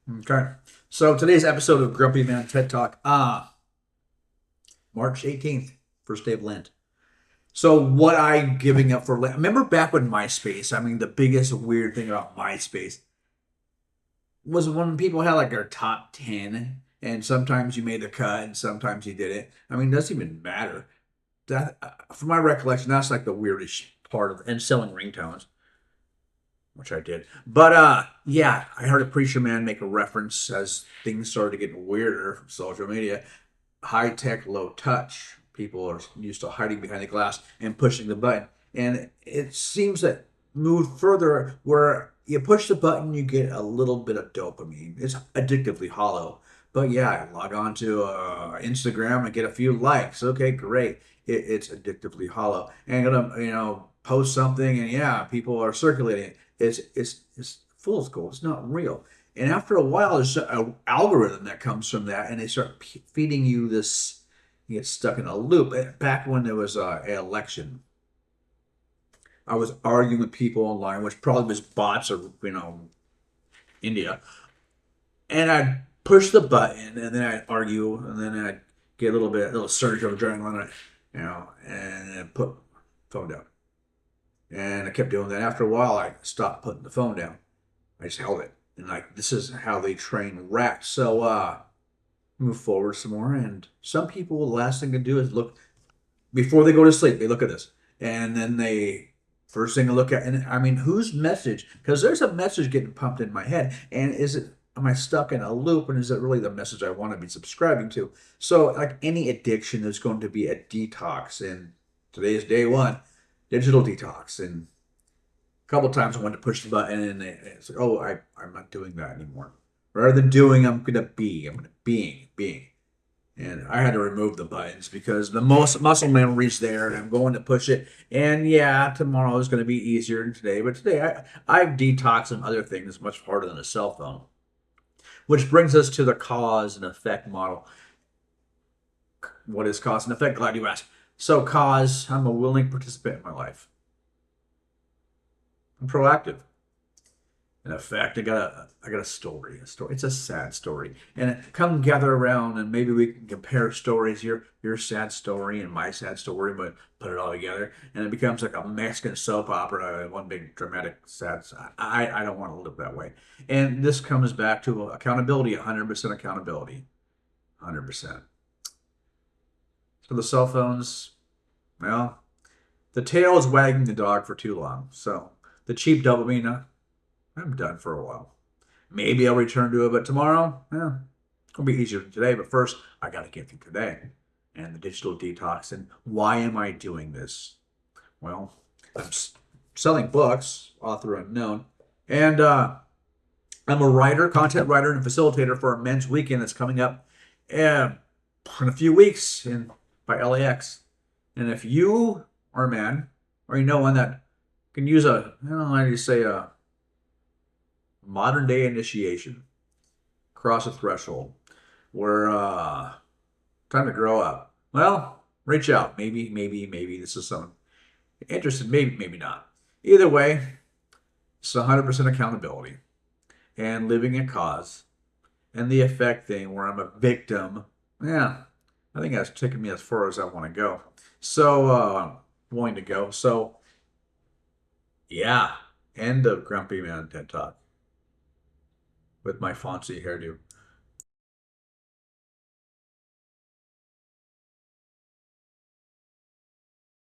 Okay. So today's episode of Grumpy Man TED Talk, March 18th, first day of Lent. So what I'm giving up for Lent. Remember back when MySpace, I mean, the biggest weird thing about MySpace was when people had like their top 10 and sometimes you made the cut and sometimes you didn't. I mean, it doesn't even matter. That, from my recollection, that's like the weirdest part of and selling ringtones, which I did. But yeah, I heard a preacher man make a reference as things started getting weirder from social media. High tech, low touch. People are used to hiding behind the glass and pushing the button. And it seems that moved further where you push the button, you get a little bit of dopamine. It's addictively hollow. But yeah, log on to Instagram and get a few likes. Okay, great. It's addictively hollow. And gonna post something and yeah, people are circulating it. It's fool's gold. It's not real. And after a while, there's an algorithm that comes from that, and they start feeding you this. You get stuck in a loop. Back when there was an election, I was arguing with people online, which probably was bots or India, and I'd push the button, and then I'd argue, and then I'd get a little surge of adrenaline, and then put phone down. And I kept doing that. After a while, I stopped putting the phone down. I just held it, and like this is how they train rats. So move forward some more. And some people, the last thing to do is look before they go to sleep. They look at this, and then they first thing to look at. And I mean, whose message? Because there's a message getting pumped in my head, and is it? Am I stuck in a loop? And is it really the message I want to be subscribing to? So, like any addiction, there's going to be a detox. And today is day one, digital detox. And a couple of times I went to push the button, and it's like, oh, I'm not doing that anymore. Rather than doing, I'm gonna be. I'm gonna being. And I had to remove the buttons because the most muscle memory's there, and I'm going to push it. And yeah, tomorrow is going to be easier than today, but today I've detoxed some other things much harder than a cell phone. Which brings us to the cause and effect model. What is cause and effect? Glad you asked. So, cause, I'm a willing participant in my life. I'm proactive. In effect, I got a story. A story. It's a sad story. And come gather around and maybe we can compare stories. Your sad story and my sad story, but put it all together, and it becomes like a Mexican soap opera, one big dramatic sad. I don't want to live that way. And this comes back to accountability. 100% accountability. 100%. So the cell phones, well, the tail is wagging the dog for too long. So the cheap dopamine, I'm done for a while. Maybe I'll return to it, but tomorrow, yeah, it'll be easier than today. But first, I got to get through today and the digital detox. And why am I doing this? Well, I'm selling books, author unknown, and I'm a writer, content writer, and facilitator for a men's weekend that's coming up uh, in a few weeks in by LAX. And if you are a man or you know one that can use I don't know how you say a modern day initiation, cross a threshold, where time to grow up. Well, reach out. Maybe this is something interested. Maybe not. Either way, it's 100% accountability and living a cause and the effect thing where I'm a victim. Yeah, I think that's taken me as far as I want to go. So, willing to go. So, yeah, end of Grumpy Man TED Talk with my fancy hairdo.